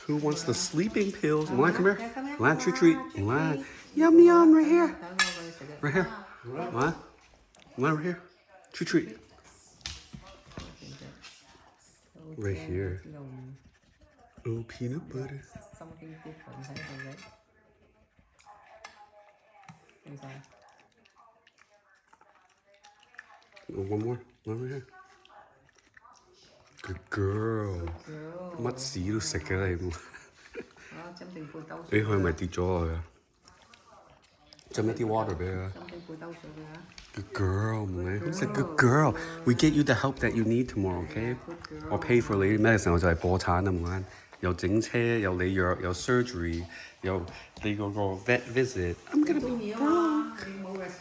Who wants the sleeping pills? Mulan, come here. Mulan, treat. Mulan. Yum, yum, right here. Right here. Mulan. Mulan, right here. Treat. Right here. Oh, peanut butter. Something different, right? Oh, one more. One right here. Good girl.乜屎都食嘅你。斟定半兜誒，水。佢係咪跌咗落去啊？斟一啲 water 俾佢啊。斟定半兜水佢啊。Good girl, Mulan. Who's a good girl? We get you the help that you need tomorrow, okay? I'll pay for 你咩時候就係破產啊，Mulan。又整車，又你藥，又 surgery，又你嗰個 vet visit. I'm gonna be broke.